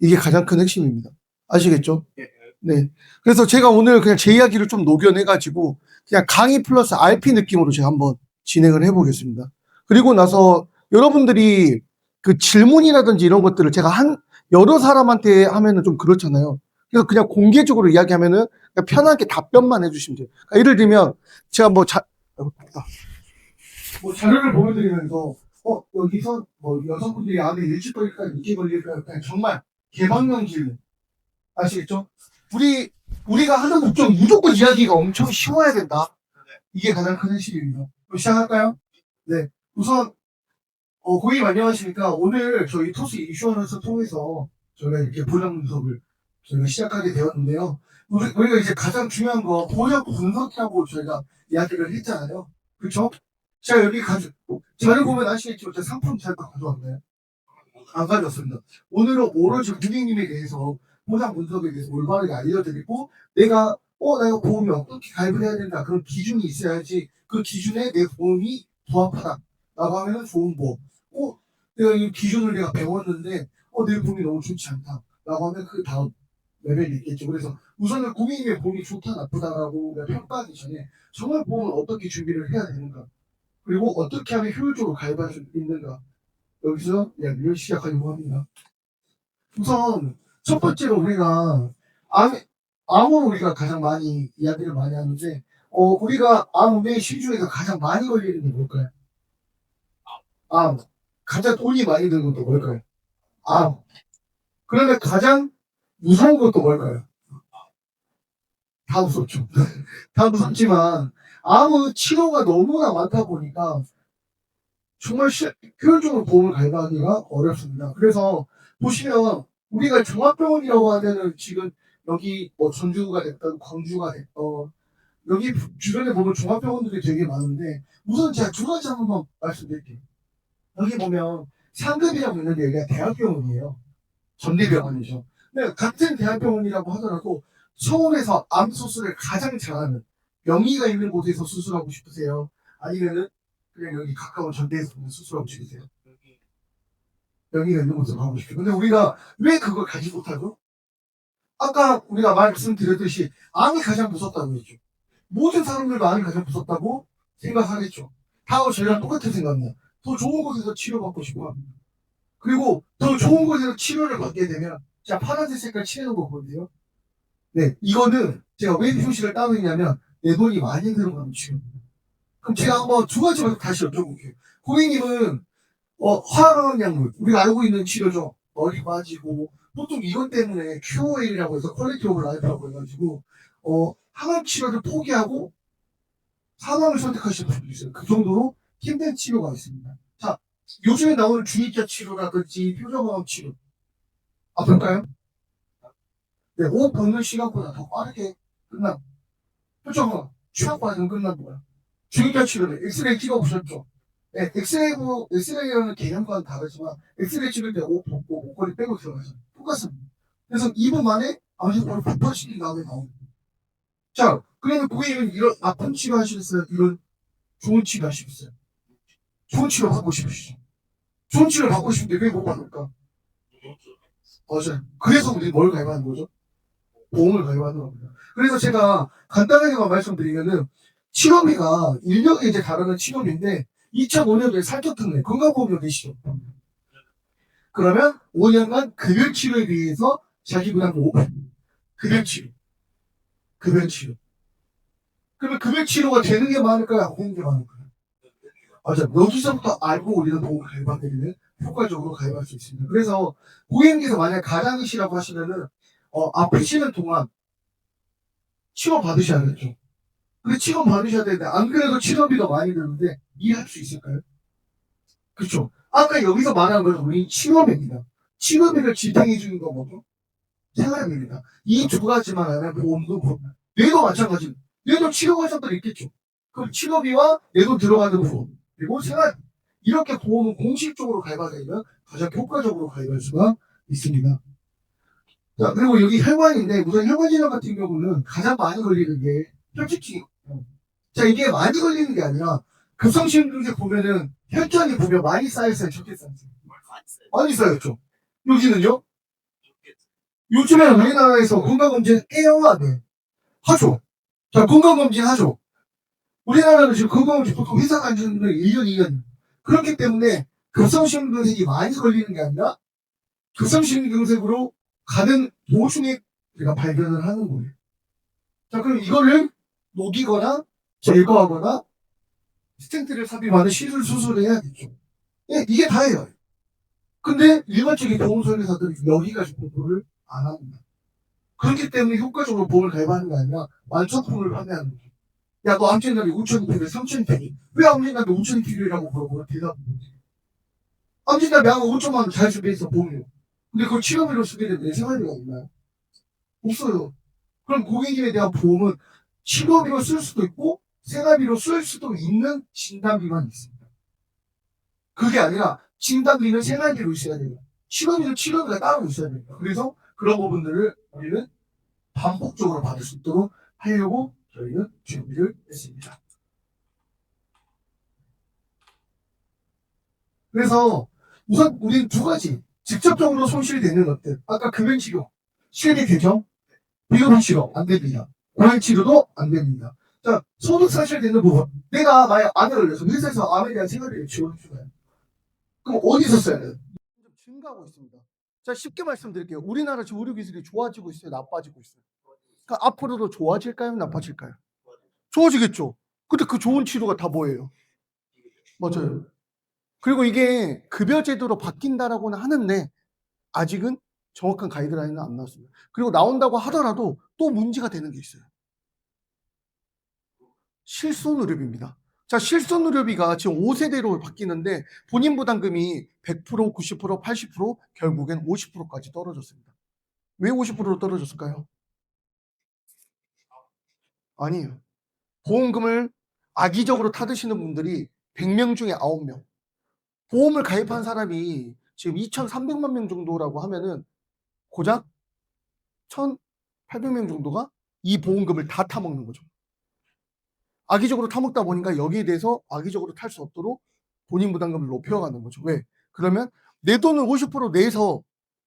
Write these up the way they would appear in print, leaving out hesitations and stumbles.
이게 가장 큰 핵심입니다. 아시겠죠? 예. 네. 그래서 제가 오늘 그냥 제 이야기를 좀 녹여내가지고 그냥 강의 플러스 RP 느낌으로 제가 한번 진행을 해보겠습니다. 그리고 나서 여러분들이 그 질문이라든지 이런 것들을 제가 여러 사람한테 하면은 좀 그렇잖아요. 그래서 그냥 공개적으로 이야기하면은 그냥 편하게 답변만 해주시면 돼요. 그러니까 예를 들면 제가 뭐 자료를 보여드리면서 여기서 뭐 여성분들이 안에 일찍 걸릴까 늦게 걸릴까 그냥 정말 개방형 질문 아시겠죠? 우리가 하는 목적 무조건 이야기가 엄청 쉬워야 된다. 이게 가장 큰 핵심입니다. 그럼 시작할까요? 네. 우선 고객님 안녕하십니까? 오늘 저희 토스 이슈어너스 통해서 저희가 이렇게 보장 분석을 저희가 시작하게 되었는데요. 우리가 이제 가장 중요한 거 보장 분석이라고 저희가 이야기를 했잖아요. 그렇죠? 제가 여기 자료 보면 아시겠죠? 제가 상품 잠깐 가져왔나요? 안 가져왔습니다. 오늘은 오로지 고객님에 대해서 보장 분석에 대해서 올바르게 알려드리고 내가 보험이 어떻게 가입을 해야 된다 그런 기준이 있어야지 그 기준에 내 보험이 부합하다 라고 하면은 좋은 보험 내가 이 기준을 내가 배웠는데 내 보험이 너무 좋지 않다 라고 하면 그 다음 레벨이 있겠죠. 그래서 우선은 고객님의 보험이 좋다 나쁘다라고 평가하기 전에 정말 보험을 어떻게 준비를 해야 되는가 그리고 어떻게 하면 효율적으로 가입할 수 있는가 여기서 이야기를 시작하려고 합니다. 우선 첫 번째로 우리가 암으로 우리가 가장 많이 이야기를 많이 하는데 우리가 암의 시중에서 가장 많이 걸리는 게 뭘까요? 암. 가장 돈이 많이 드는 것도 뭘까요? 암. 그런데 가장 무서운 것도 뭘까요? 다 무섭죠. 다 무섭지만 암은 치료가 너무나 많다 보니까 정말 효율적으로 보험을 가입하기가 어렵습니다. 그래서 보시면 우리가 종합병원이라고 하면은 지금 여기 뭐 전주가 됐던 광주가 됐던 여기 주변에 보면 종합병원들이 되게 많은데 우선 제가 두 가지 한번 말씀드릴게요. 여기 보면 상급이라고 있는데 여기가 대학병원이에요. 전대병원이죠. 근데 같은 대학병원이라고 하더라도 서울에서 암 수술을 가장 잘하는 명의가 있는 곳에서 수술하고 싶으세요? 아니면은 그냥 여기 가까운 전대에서 수술하고 싶으세요? 명의가 있는 곳으로 가고 싶어요. 근데 우리가 왜 그걸 가지 못하죠? 아까 우리가 말씀드렸듯이 암이 가장 무섭다고 했죠. 모든 사람들도 암이 가장 무섭다고 생각하겠죠. 다 저희랑 똑같은 생각입니다. 더 좋은 곳에서 치료받고 싶고 합니다. 그리고 더 좋은 곳에서 치료를 받게 되면 자 파란색 색깔 칠해놓은 거 보이세요? 네, 이거는 제가 왜 표시를 따로 했냐면 내 돈이 많이 들어가는 치료입니다. 그럼 제가 한번 두 가지만 다시 여쭤볼게요. 고객님은 화학한 약물 우리가 알고 있는 치료죠. 머리 빠지고 보통 이것 때문에 QOL이라고 해서 퀄리티 오브 라이프라고 해가지고 항암 치료를 포기하고 사망을 선택하시는 분도 있어요. 그 정도로 힘든 치료가 있습니다. 자, 요즘에 나오는 중이자 치료라든지 표정암 치료 아플까요? 네, 호흡 걷는 시간보다 더 빠르게 끝나. 표정암 취약 과정 끝난 거야. 중이자 치료는 엑스레이 찍어보셨죠? 네, 엑스레이라는 개념과는 다르지만 엑스레이 찍을 때 옷 벗고 목걸이 빼고 들어가죠. 똑같습니다. 그래서 2분 만에 암세포를 폭발시킨 다음에 나옵니다. 자, 그러면 고객님은 이런 아픈 치료 하시겠어요? 이런 좋은 치료 하시겠어요? 좋은 치료 받고 싶으시죠? 좋은 치료 받고 싶은데 왜 못 받을까? 맞아요. 그래서 우리 뭘 가입하는 거죠? 보험을 가입하는 겁니다. 그래서 제가 간단하게만 말씀드리면은 치료비가 인력에 이제 다루는 치료비인데 2005년도에 살쪘던 건강보험료 내시죠. 그러면 5년간 급여치료에 비해서 자기 부담 5%. 급여치료. 급여치료. 그러면 급여치료가 되는 게 많을까요? 안 되는 게 많을까요? 맞아. 여기서부터 알고 우리는 보험을 가입하게 되면 효과적으로 가입할 수 있습니다. 그래서 고객님께서 만약 가장이시라고 하시면은 아프시는 동안 치료 받으셔야겠죠. 근데 치료 받으셔야 되는데 안 그래도 치료비가 많이 드는데 이해할 수 있을까요? 그렇죠. 아까 여기서 말한 건 우리 치료비입니다. 치료비를 지탱해 주는 건 뭐죠? 생활비입니다. 이 두 가지만 하면 보험도 보험. 뇌도 마찬가지. 뇌도 치료 과정들이 있겠죠. 그럼 치료비와 뇌도 들어가는 보험 그리고 생활 이렇게 보험은 공식적으로 가입하게 되면 가장 효과적으로 가입할 수가 있습니다. 자, 그리고 여기 혈관인데 우선 혈관질환 같은 경우는 가장 많이 걸리는 게 혈착증이에요. 자, 이게 많이 걸리는 게 아니라 급성심증제 보면은 혈전이 보면 많이 쌓여있어요, 적게 쌓여있어요. 많이 쌓였죠. 여기는요? 요즘에 우리나라에서 건강검진 해요, 안 해? 하죠. 자, 건강검진 하죠. 우리나라는 지금 건강검진 보통 회사 다니는 1년, 2년. 그렇기 때문에 교성신경색이 많이 걸리는 게 아니라 교성신경색으로 가는 도중에 우리가 발견을 하는 거예요. 자, 그럼 이거를 녹이거나 제거하거나 스텐트를 삽입하는 시술 수술을 해야 되죠. 예, 이게 다예요. 근데 일반적인 보험설계사들이 여기까지 공부를 안 합니다. 그렇기 때문에 효과적으로 보험을 가입하는 게 아니라 완성품을 판매하는 거죠. 야, 너 암진단비 5천이 필요해, 3천이 필요해. 왜 암진단비 5천이 필요해라고 물어보면 대답은 뭐지? 암진단비 한 5천만 원 잘 준비해서 보험료. 근데 그걸 치료비로 쓰게 되면 내 생활비가 있나요? 없어요. 그럼 고객님에 대한 보험은 치료비로 쓸 수도 있고 생활비로 쓸 수도 있는 진단비만 있습니다. 그게 아니라 진단비는 생활비로 있어야 돼요. 치료비는 치료비가 따로 있어야 됩니다. 그래서 그런 부분들을 우리는 반복적으로 받을 수 있도록 하려고 저희는 준비를 했습니다. 그래서 우선 우리는 두 가지 직접적으로 손실되는 것들 아까 금연치료, 실비개정, 비흡입치료 안 됩니다. 고혈치료도 안 됩니다. 자, 소득 사실되는 부분. 내가 만약 암에 걸려서 회사에서 암에 대한 생활비를 지원해주나요? 그럼 어디서 써야 돼요? 좀 증가하고 있습니다. 자, 쉽게 말씀드릴게요. 우리나라 지금 의료기술이 좋아지고 있어요? 나빠지고 있어요? 그러니까 앞으로도 좋아질까요? 나빠질까요? 좋아지겠죠. 근데 그 좋은 치료가 다 뭐예요? 맞아요. 그리고 이게 급여 제도로 바뀐다라고는 하는데 아직은 정확한 가이드라인은 안 나왔습니다. 그리고 나온다고 하더라도 또 문제가 되는 게 있어요. 실손의료비입니다. 자, 실손의료비가 지금 5세대로 바뀌는데 본인 부담금이 100%, 90%, 80% 결국엔 50%까지 떨어졌습니다. 왜 50%로 떨어졌을까요? 아니에요. 보험금을 악의적으로 타드시는 분들이 100명 중에 9명. 보험을 가입한 사람이 지금 2,300만 명 정도라고 하면은 고작 1,800명 정도가 이 보험금을 다 타먹는 거죠. 악의적으로 타먹다 보니까 여기에 대해서 악의적으로 탈 수 없도록 본인 부담금을 높여가는 거죠. 왜? 그러면 내 돈을 50% 내서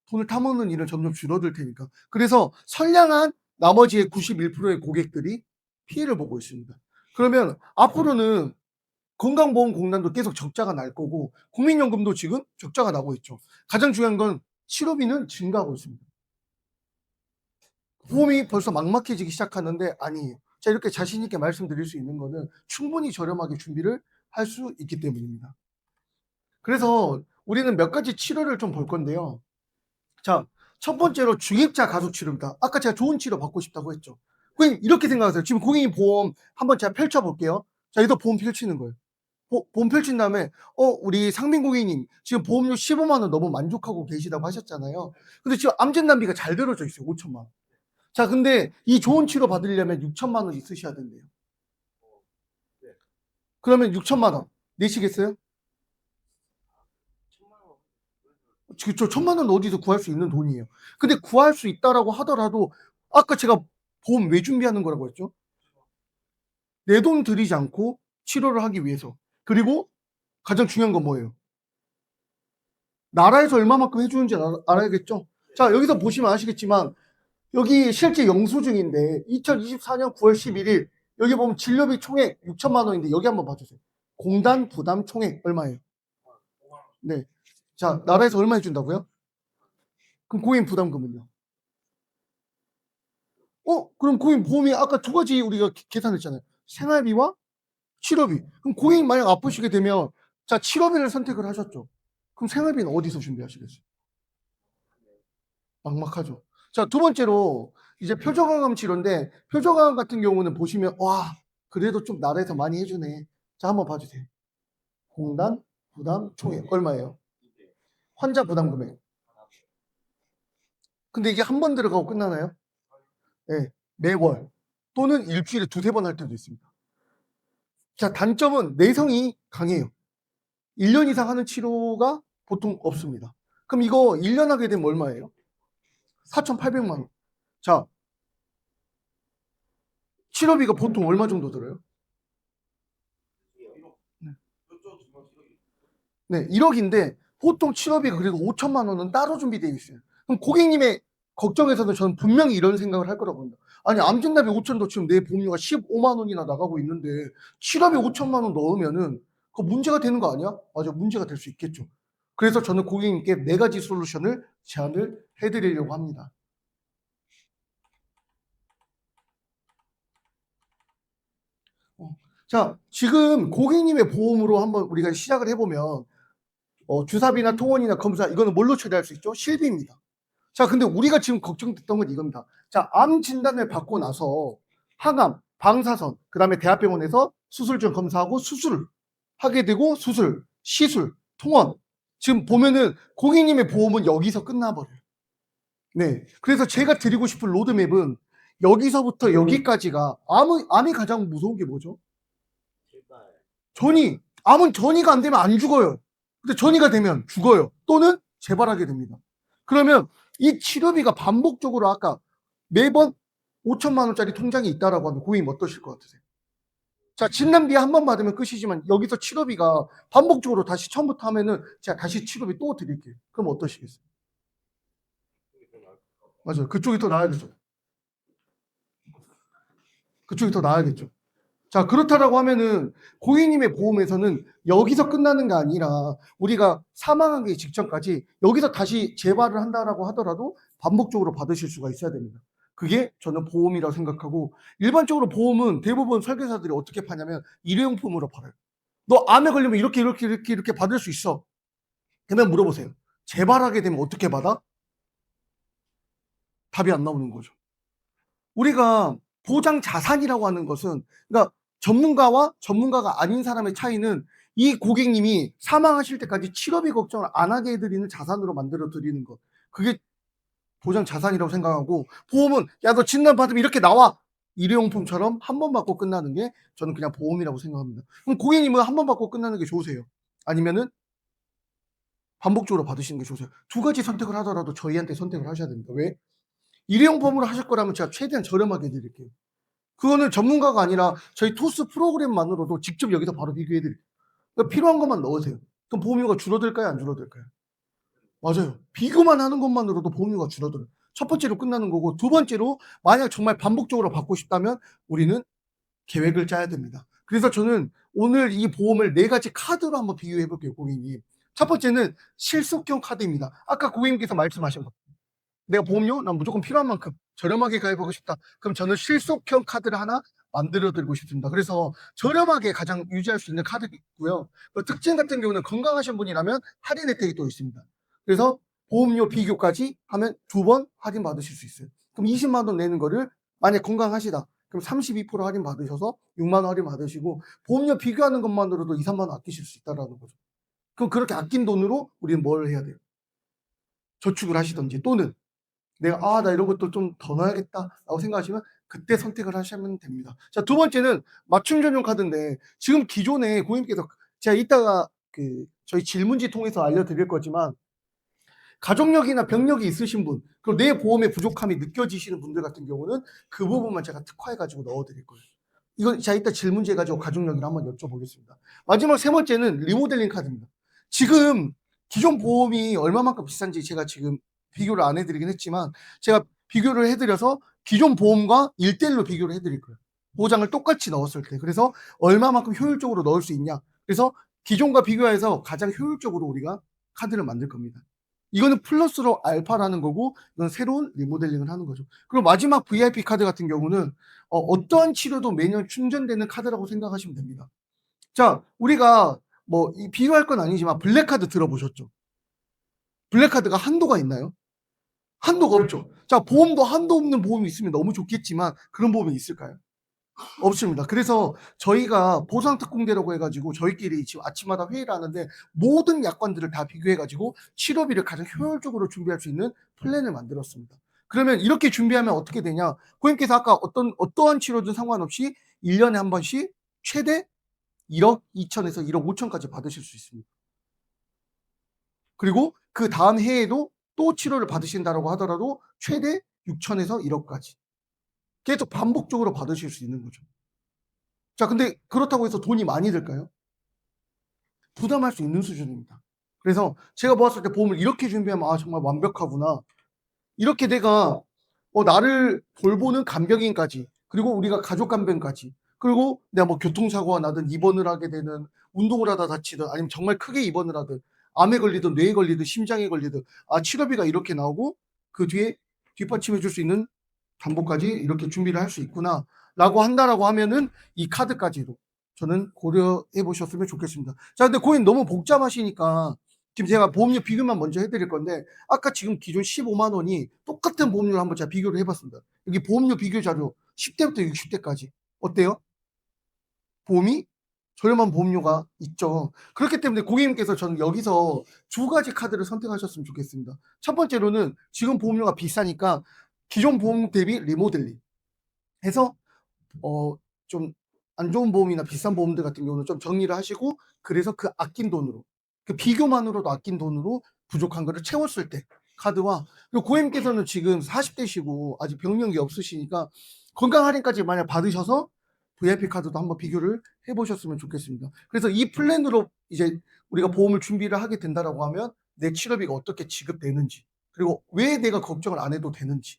돈을 타먹는 일은 점점 줄어들 테니까. 그래서 선량한 나머지의 91%의 고객들이 피해를 보고 있습니다. 그러면 앞으로는 건강보험공단도 계속 적자가 날 거고 국민연금도 지금 적자가 나고 있죠. 가장 중요한 건 치료비는 증가하고 있습니다. 보험이 벌써 막막해지기 시작하는데 아니에요. 자, 이렇게 자신 있게 말씀드릴 수 있는 거는 충분히 저렴하게 준비를 할 수 있기 때문입니다. 그래서 우리는 몇 가지 치료를 좀 볼 건데요. 자, 첫 번째로 중입자 가속 치료입니다. 아까 제가 좋은 치료 받고 싶다고 했죠. 고객님 이렇게 생각하세요. 지금 고객님 보험 한번 제가 펼쳐 볼게요. 자, 여기서 보험 펼치는 거예요. 보험 펼친 다음에 우리 상민 고객님 지금 보험료 15만 원 너무 만족하고 계시다고 하셨잖아요. 근데 지금 암진단비가 잘 들어져 있어요. 5천만 원. 자, 근데 이 좋은 치료 받으려면 6천만 원 있으셔야 된대요. 그러면 6천만 원 내시겠어요? 그쵸. 1천만 원 어디서 구할 수 있는 돈이에요. 근데 구할 수 있다라고 하더라도 아까 제가 보험 왜 준비하는 거라고 했죠? 내 돈 들이지 않고 치료를 하기 위해서. 그리고 가장 중요한 건 뭐예요? 나라에서 얼마만큼 해주는지 알아야겠죠? 자, 여기서 보시면 아시겠지만 여기 실제 영수증인데 2024년 9월 11일 여기 보면 진료비 총액 6천만 원인데 여기 한번 봐주세요. 공단 부담 총액 얼마예요? 네. 자, 나라에서 얼마 해준다고요? 그럼 고인 부담금은요? 그럼 고인 보험이 아까 두 가지 우리가 계산했잖아요. 생활비와 치료비. 그럼 고인 만약 아프시게 되면 자, 치료비를 선택을 하셨죠. 그럼 생활비는 어디서 준비하시겠어요? 막막하죠. 자, 두 번째로 이제 표적항암 치료인데 표적항암 같은 경우는 보시면 와, 그래도 좀 나라에서 많이 해주네. 자, 한번 봐주세요. 공단 부담 총액 얼마예요? 환자 부담 금액. 근데 이게 한 번 들어가고 끝나나요? 네, 매월 또는 일주일에 두세 번 할 때도 있습니다. 자, 단점은 내성이 강해요. 1년 이상 하는 치료가 보통 없습니다. 그럼 이거 1년 하게 되면 얼마예요? 4,800만 원. 자, 치료비가 보통 얼마 정도 들어요? 네, 1억인데 보통 치료비가 그래도 5천만 원은 따로 준비되어 있어요. 그럼 고객님의 걱정해서는 저는 분명히 이런 생각을 할 거라고 봅니다. 아니 암진단비 5천도 지금 내 보험료가 15만 원이나 나가고 있는데 치료비 5천만 원 넣으면은 그거 문제가 되는 거 아니야? 맞아, 문제가 될 수 있겠죠. 그래서 저는 고객님께 4가지 솔루션을 제안을 해 드리려고 합니다. 자, 지금 고객님의 보험으로 한번 우리가 시작을 해 보면 주사비나 통원이나 검사 이거는 뭘로 처리할 수 있죠? 실비입니다. 자, 근데 우리가 지금 걱정됐던 건 이겁니다. 자, 암 진단을 받고 나서 항암, 방사선, 그다음에 대학병원에서 수술전 검사하고 수술을 하게 되고 수술, 시술, 통원. 지금 보면은 고객님의 보험은 여기서 끝나버려요. 네. 그래서 제가 드리고 싶은 로드맵은 여기서부터 여기까지가 암이 가장 무서운 게 뭐죠? 전이. 암은 전이가 안 되면 안 죽어요. 근데 전이가 되면 죽어요. 또는 재발하게 됩니다. 그러면 이 치료비가 반복적으로 아까 매번 5천만 원짜리 통장이 있다라고 하면 고객님 어떠실 것 같으세요? 자, 진단비 한 번 받으면 끝이지만 여기서 치료비가 반복적으로 다시 처음부터 하면은 제가 다시 치료비 또 드릴게요. 그럼 어떠시겠어요? 맞아요. 그쪽이 더 나아야겠죠. 그쪽이 더 나아야겠죠. 자, 그렇다라고 하면은 고객님의 보험에서는 여기서 끝나는 게 아니라 우리가 사망하기 직전까지 여기서 다시 재발을 한다라고 하더라도 반복적으로 받으실 수가 있어야 됩니다. 그게 저는 보험이라고 생각하고, 일반적으로 보험은 대부분 설계사들이 어떻게 파냐면 일회용품으로 팔아요. 너 암에 걸리면 이렇게 받을 수 있어. 그러면 물어보세요. 재발하게 되면 어떻게 받아? 답이 안 나오는 거죠. 우리가 보장 자산이라고 하는 것은, 그러니까 전문가와 전문가가 아닌 사람의 차이는 이 고객님이 사망하실 때까지 치료비 걱정을 안 하게 해드리는 자산으로 만들어 드리는 것. 그게 보장 자산이라고 생각하고, 보험은 야, 너 진단 받으면 이렇게 나와. 일회용품처럼 한 번 받고 끝나는 게 저는 그냥 보험이라고 생각합니다. 그럼 고객님은 한 번 받고 끝나는 게 좋으세요? 아니면은 반복적으로 받으시는 게 좋으세요? 두 가지 선택을 하더라도 저희한테 선택을 하셔야 됩니다. 왜? 일회용품으로 하실 거라면 제가 최대한 저렴하게 해드릴게요. 그거는 전문가가 아니라 저희 토스 프로그램만으로도 직접 여기서 바로 비교해 드릴게요. 그러니까 필요한 것만 넣으세요. 그럼 보험료가 줄어들까요? 안 줄어들까요? 맞아요. 비교만 하는 것만으로도 보험료가 줄어들어요. 첫 번째로 끝나는 거고, 두 번째로 만약 정말 반복적으로 받고 싶다면 우리는 계획을 짜야 됩니다. 그래서 저는 오늘 이 보험을 4가지 카드로 한번 비교해 볼게요, 고객님. 첫 번째는 실속형 카드입니다. 아까 고객님께서 말씀하신 거. 내가 보험료 난 무조건 필요한 만큼 저렴하게 가입하고 싶다. 그럼 저는 실속형 카드를 하나 만들어 드리고 싶습니다. 그래서 저렴하게 가장 유지할 수 있는 카드가 있고요. 그 특징 같은 경우는 건강하신 분이라면 할인 혜택이 또 있습니다. 그래서 보험료 비교까지 하면 2번 할인 받으실 수 있어요. 그럼 20만 원 내는 거를 만약 건강하시다. 그럼 32% 할인 받으셔서 6만 원 할인 받으시고, 보험료 비교하는 것만으로도 2, 3만 원 아끼실 수 있다라는 거죠. 그럼 그렇게 아낀 돈으로 우리는 뭘 해야 돼요? 저축을 하시든지, 또는 내가 '아 나 이런 것도 좀 더 넣어야겠다.'라고 생각하시면 그때 선택을 하시면 됩니다. 자, 두 번째는 맞춤 전용 카드인데, 지금 기존에 고객님께서, 제가 이따가 저희 질문지 통해서 알려드릴 거지만, 가족력이나 병력이 있으신 분, 그리고 내 보험의 부족함이 느껴지시는 분들 같은 경우는 그 부분만 제가 특화해 가지고 넣어 드릴 거예요. 이건 제가 이따 질문지에 가지고 가족력을 한번 여쭤보겠습니다. 마지막 세 번째는 리모델링 카드입니다. 지금 기존 보험이 얼마만큼 비싼지 제가 지금 비교를 안 해 드리긴 했지만, 제가 비교를 해 드려서 기존 보험과 1:1로 비교를 해 드릴 거예요. 보장을 똑같이 넣었을 때. 그래서 얼마만큼 효율적으로 넣을 수 있냐. 그래서 기존과 비교해서 가장 효율적으로 우리가 카드를 만들 겁니다. 이거는 플러스로 알파라는 거고, 이건 새로운 리모델링을 하는 거죠. 그리고 마지막 VIP 카드 같은 경우는 어떠한 치료도 매년 충전되는 카드라고 생각하시면 됩니다. 자, 우리가 뭐 비교할 건 아니지만 블랙카드 들어보셨죠? 블랙카드가 한도가 있나요? 한도가 없죠. 자, 보험도 한도 없는 보험이 있으면 너무 좋겠지만 그런 보험이 있을까요? 없습니다. 그래서 저희가 보상특공대라고 해 가지고 저희끼리 지금 아침마다 회의를 하는데, 모든 약관들을 다 비교해 가지고 치료비를 가장 효율적으로 준비할 수 있는 플랜을 만들었습니다. 그러면 이렇게 준비하면 어떻게 되냐? 고객님께서 아까 어떠한 치료든 상관없이 1 년에 한 번씩 최대 1억 2천에서 1억 5천까지 받으실 수 있습니다. 그리고 그다음 해에도 또 치료를 받으신다라고 하더라도 최대 6천에서 1억까지 계속 반복적으로 받으실 수 있는 거죠. 자, 근데 그렇다고 해서 돈이 많이 들까요? 부담할 수 있는 수준입니다. 그래서 제가 보았을 때 보험을 이렇게 준비하면 '아 정말 완벽하구나.' 이렇게 내가 나를 돌보는 간병인까지, 그리고 우리가 가족 간병까지, 그리고 내가 뭐 교통사고가 나든 입원을 하게 되는, 운동을 하다 다치든 아니면 정말 크게 입원을 하든 암에 걸리든 뇌에 걸리든 심장에 걸리든 치료비가 이렇게 나오고 그 뒤에 뒷받침해 줄 수 있는 담보까지 이렇게 준비를 할 수 있구나라고 한다라고 하면은 이 카드까지도 저는 고려해 보셨으면 좋겠습니다. 자, 근데 고객님 너무 복잡하시니까 지금 제가 보험료 비교만 먼저 해드릴 건데, 아까 지금 기존 15만 원이 똑같은 보험료를 한번 제가 비교를 해봤습니다. 여기 보험료 비교 자료 10대부터 60대까지 어때요? 보험이 저렴한 보험료가 있죠. 그렇기 때문에 고객님께서 저는 여기서 두 가지 카드를 선택하셨으면 좋겠습니다. 첫 번째로는 지금 보험료가 비싸니까 기존 보험 대비 리모델링 해서 좀 안 좋은 보험이나 비싼 보험들 같은 경우는 좀 정리를 하시고, 그래서 그 아낀 돈으로, 그 비교만으로도 아낀 돈으로 부족한 거를 채웠을 때 카드와, 그리고 고객님께서는 지금 40대시고 아직 병력이 없으시니까 건강 할인까지 만약 받으셔서 VIP 카드도 한번 비교를 해 보셨으면 좋겠습니다. 그래서 이 플랜으로 이제 우리가 보험을 준비를 하게 된다라고 하면 내 치료비가 어떻게 지급되는지, 그리고 왜 내가 걱정을 안 해도 되는지,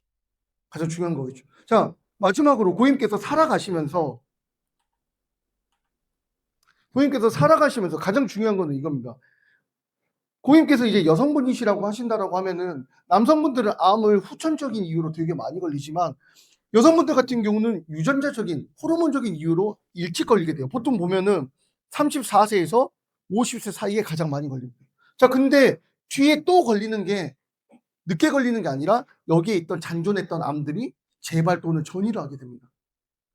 가장 중요한 거겠죠. 자, 마지막으로 고객님께서 살아가시면서 가장 중요한 거는 이겁니다. 고객님께서 이제 여성분이시라고 하신다라고 하면은, 남성분들은 암을 후천적인 이유로 되게 많이 걸리지만 여성분들 같은 경우는 유전자적인 호르몬적인 이유로 일찍 걸리게 돼요. 보통 보면은 34세에서 50세 사이에 가장 많이 걸립니다. 자, 근데 뒤에 또 걸리는 게, 늦게 걸리는 게 아니라 여기에 있던 잔존했던 암들이 재발또는 전이를 하게 됩니다.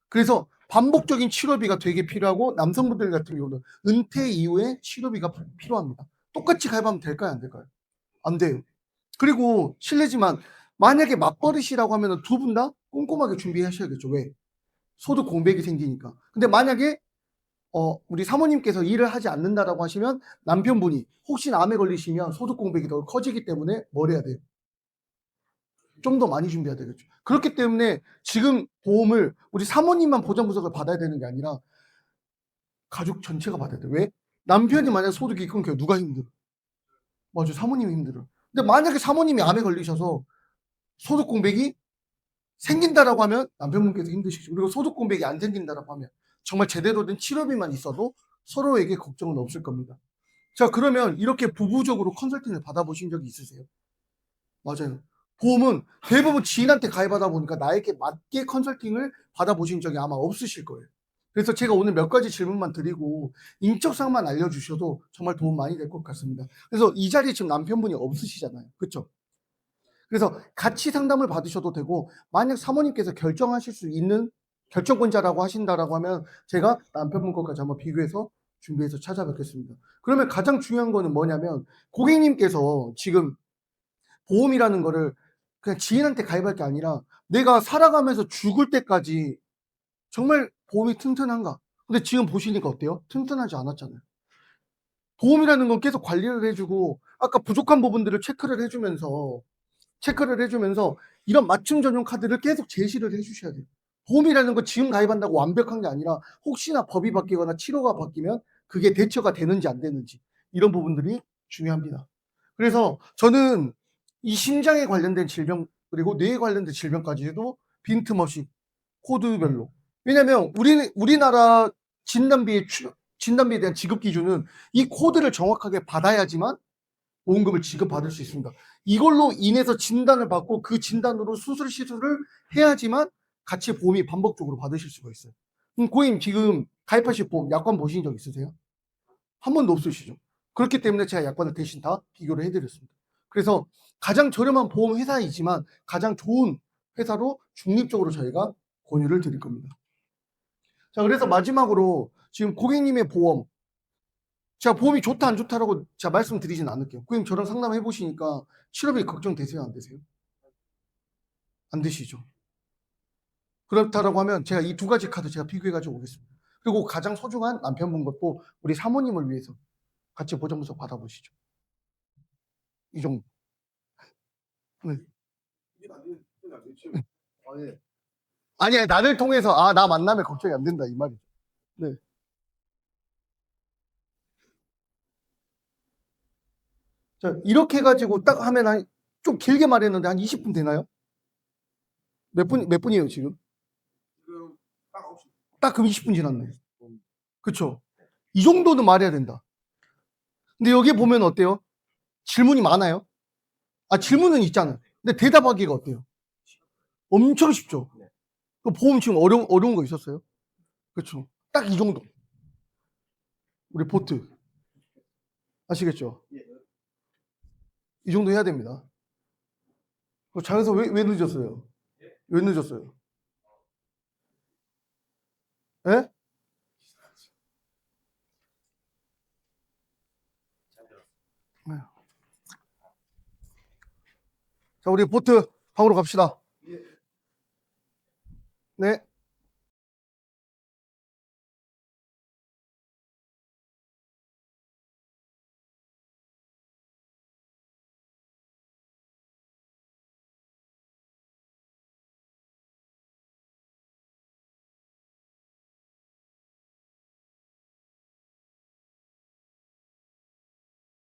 그래서 반복적인 치료비가 되게 필요하고, 남성분들 같은 경우는 은퇴 이후에 치료비가 필요합니다. 똑같이 가입하면 될까요, 안 될까요? 안 돼요. 그리고 실례지만 만약에 맞벌이시라고 하면 두 분 다 꼼꼼하게 준비하셔야겠죠. 왜? 소득 공백이 생기니까. 근데 만약에 우리 사모님께서 일을 하지 않는다라고 하시면 남편분이 혹시나 암에 걸리시면 소득 공백이 더 커지기 때문에 뭘 해야 돼요? 좀 더 많이 준비해야 되겠죠. 그렇기 때문에 지금 보험을 우리 사모님만 보장 구석을 받아야 되는 게 아니라 가족 전체가 받아야 돼요. 왜? 남편이 만약 소득이 끊겨요. 누가 힘들어? 맞아요. 사모님이 힘들어요. 근데 만약에 사모님이 암에 걸리셔서 소득 공백이 생긴다라고 하면 남편분께서 힘드시죠. 그리고 소득 공백이 안 생긴다라고 하면 정말 제대로 된 치료비만 있어도 서로에게 걱정은 없을 겁니다. 자, 그러면 이렇게 부부적으로 컨설팅을 받아보신 적이 있으세요? 맞아요. 보험은 대부분 지인한테 가입하다 보니까 나에게 맞게 컨설팅을 받아보신 적이 아마 없으실 거예요. 그래서 제가 오늘 몇 가지 질문만 드리고 인적사항만 알려주셔도 정말 도움 많이 될 것 같습니다. 그래서 이 자리에 지금 남편분이 없으시잖아요. 그쵸? 그래서 같이 상담을 받으셔도 되고, 만약 사모님께서 결정하실 수 있는 결정권자라고 하신다라고 하면 제가 남편분 것까지 한번 비교해서 준비해서 찾아뵙겠습니다. 그러면 가장 중요한 거는 뭐냐면, 고객님께서 지금 보험이라는 거를 그냥 지인한테 가입할 게 아니라 내가 살아가면서 죽을 때까지 정말 보험이 튼튼한가? 근데 지금 보시니까 어때요? 튼튼하지 않았잖아요. 보험이라는 건 계속 관리를 해주고, 아까 부족한 부분들을 체크를 해주면서 이런 맞춤 전용 카드를 계속 제시를 해주셔야 돼요. 보험이라는 건 지금 가입한다고 완벽한 게 아니라 혹시나 법이 바뀌거나 치료가 바뀌면 그게 대처가 되는지 안 되는지, 이런 부분들이 중요합니다. 그래서 저는 이 심장에 관련된 질병 그리고 뇌에 관련된 질병까지도 빈틈없이 코드별로, 왜냐면 우리나라 진단비에 대한 지급 기준은 이 코드를 정확하게 받아야지만 보험금을 지급받을 수 있습니다. 이걸로 인해서 진단을 받고 그 진단으로 시술을 해야지만 같이 보험이 반복적으로 받으실 수가 있어요. 고객님 지금 가입하실 보험 약관 보신 적 있으세요? 한 번도 없으시죠? 그렇기 때문에 제가 약관을 대신 다 비교를 해드렸습니다. 그래서 가장 저렴한 보험 회사이지만 가장 좋은 회사로 중립적으로 저희가 권유를 드릴 겁니다. 자, 그래서 마지막으로 지금 고객님의 보험, 제가 보험이 좋다 안 좋다라고 제가 말씀드리진 않을게요. 고객님 저랑 상담해 보시니까 치료비 걱정되세요, 안 되세요? 안 되시죠? 그렇다라고 하면 제가 이 두 가지 카드 제가 비교해 가지고 오겠습니다. 그리고 가장 소중한 남편분 것도 우리 사모님을 위해서 같이 보장분석 받아보시죠. 이 정도. 네. 네. 아니, 나를 통해서 나 만나면 걱정이 안 된다 이 말이죠. 네. 자, 이렇게 해 가지고 딱 하면 좀 길게 말했는데 한 20분 되나요? 몇 분이에요, 지금? 지금 딱 9시. 딱 그럼 20분 지났네. 그쵸? 이 정도는 말해야 된다. 근데 여기 보면 어때요? 질문이 많아요? 질문은 있잖아요. 근데 대답하기가 어때요? 엄청 쉽죠? 그 보험 지금 어려운 거 있었어요? 그쵸? 딱 이 정도. 우리 보트. 아시겠죠? 이 정도 해야 됩니다. 장에서 왜 늦었어요? 왜 늦었어요? 예? 자, 우리 보트 방으로 갑시다. 네.